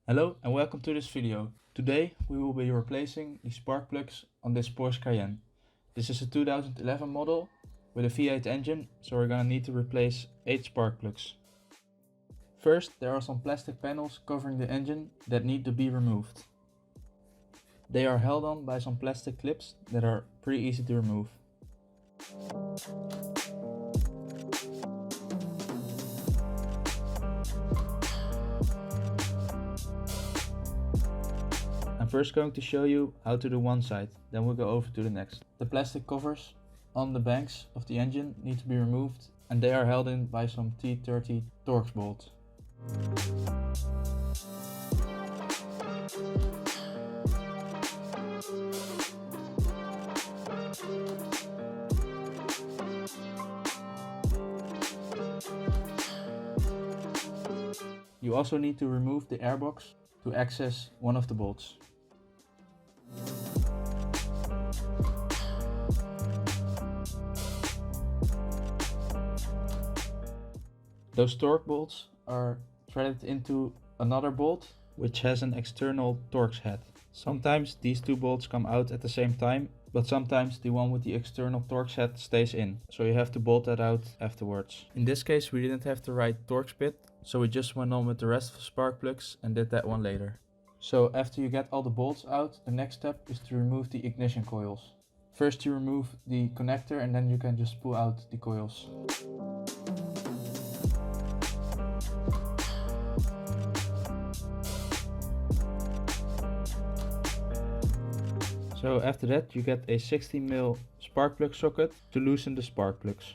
Hello and welcome to this video. Today we will be replacing the spark plugs on this Porsche Cayenne. This is a 2011 model with a V8 engine, so we're gonna need to replace 8 spark plugs. First, there are some plastic panels covering the engine that need to be removed. They are held on by some plastic clips that are pretty easy to remove. I'm first going to show you how to do one side, then we'll go over to the next. The plastic covers on the banks of the engine need to be removed, and they are held in by some T30 Torx bolts. You also need to remove the airbox to access one of the bolts. Those Torx bolts are threaded into another bolt which has an external Torx head. Sometimes these two bolts come out at the same time, but sometimes the one with the external Torx head stays in, so you have to bolt that out afterwards. In this case we didn't have the right Torx bit, so we just went on with the rest of the spark plugs and did that one later. So after you get all the bolts out, the next step is to remove the ignition coils. First you remove the connector and then you can just pull out the coils. So after that you get a 16mm spark plug socket to loosen the spark plugs.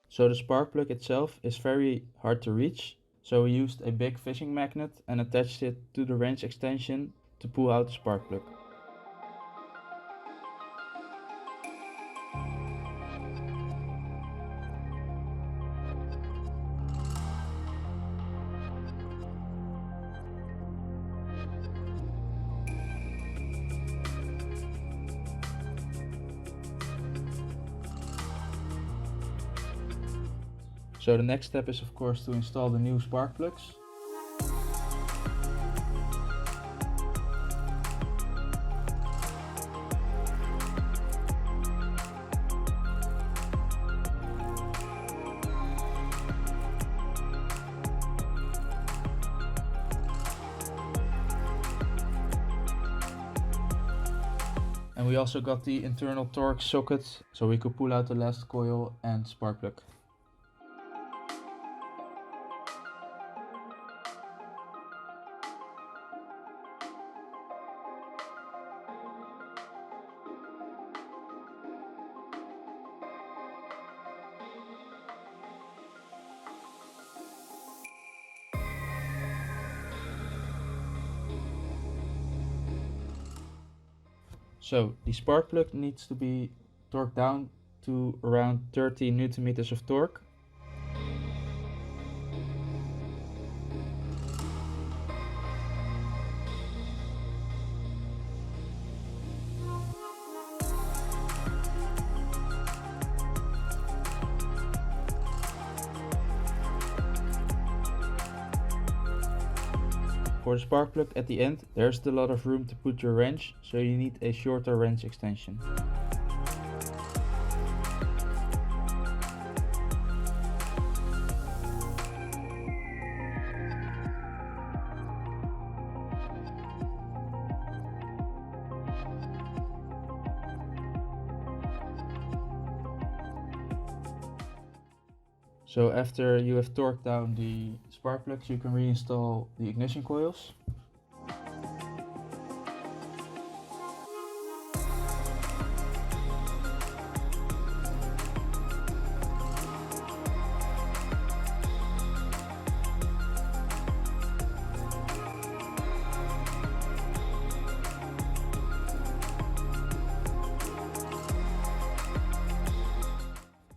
So the spark plug itself is very hard to reach, so we used a big fishing magnet and attached it to the range extension to pull out the spark plug. So the next step is of course to install the new spark plugs. And we also got the internal Torx socket, so we could pull out the last coil and spark plug. So the spark plug needs to be torqued down to around 30 Newton meters of torque. For the spark plug at the end, there's still a lot of room to put your wrench, so you need a shorter wrench extension. So after you have torqued down the spark plugs, you can reinstall the ignition coils.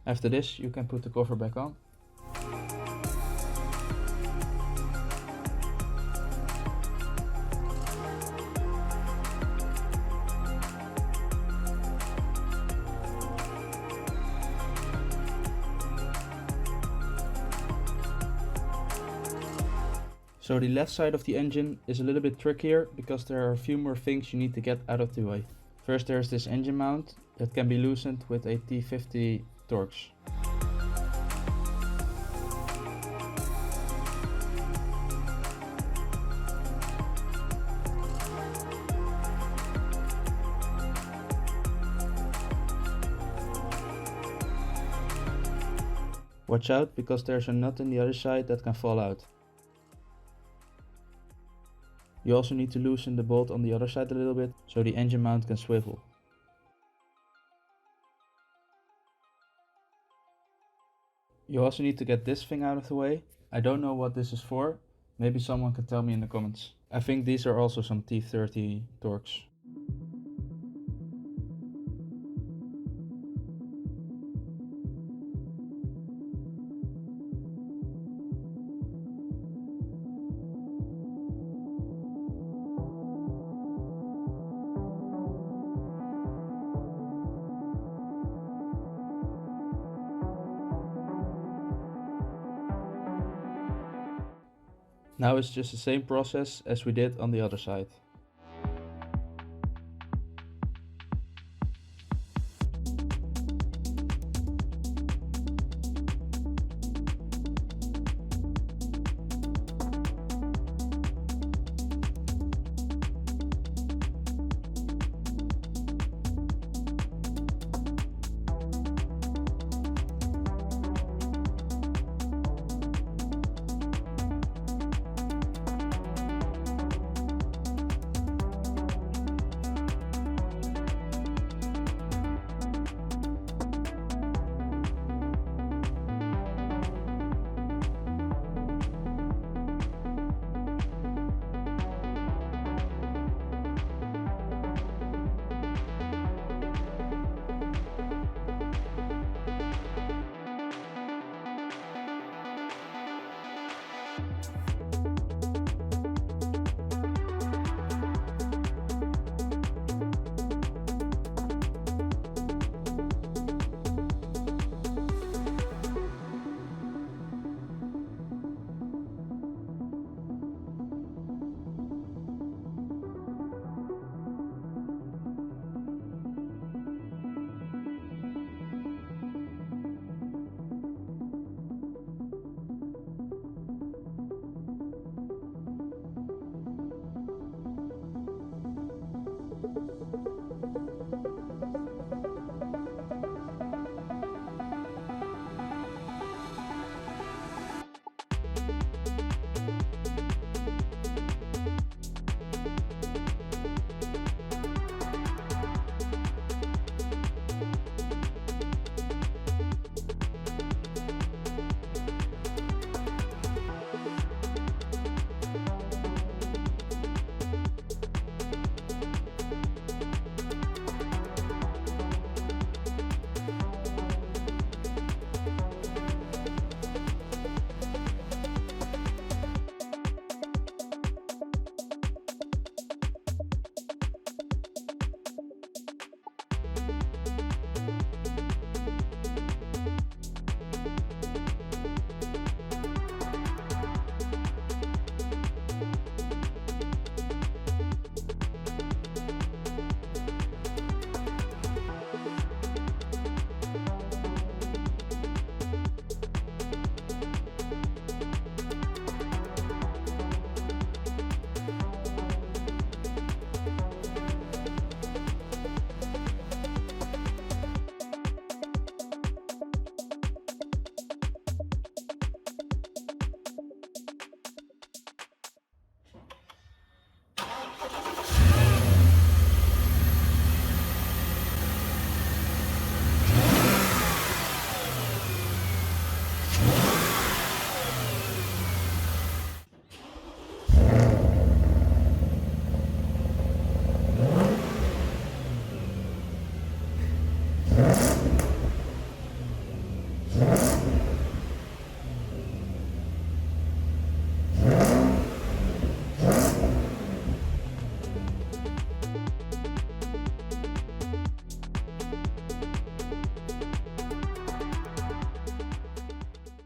After this, you can put the cover back on. So the left side of the engine is a little bit trickier because there are a few more things you need to get out of the way. First, there's this engine mount that can be loosened with a T50 Torx. Watch out because there's a nut in the other side that can fall out. You also need to loosen the bolt on the other side a little bit so the engine mount can swivel. You also need to get this thing out of the way. I don't know what this is for. Maybe someone can tell me in the comments. I think these are also some T30 Torx. Now it's just the same process as we did on the other side.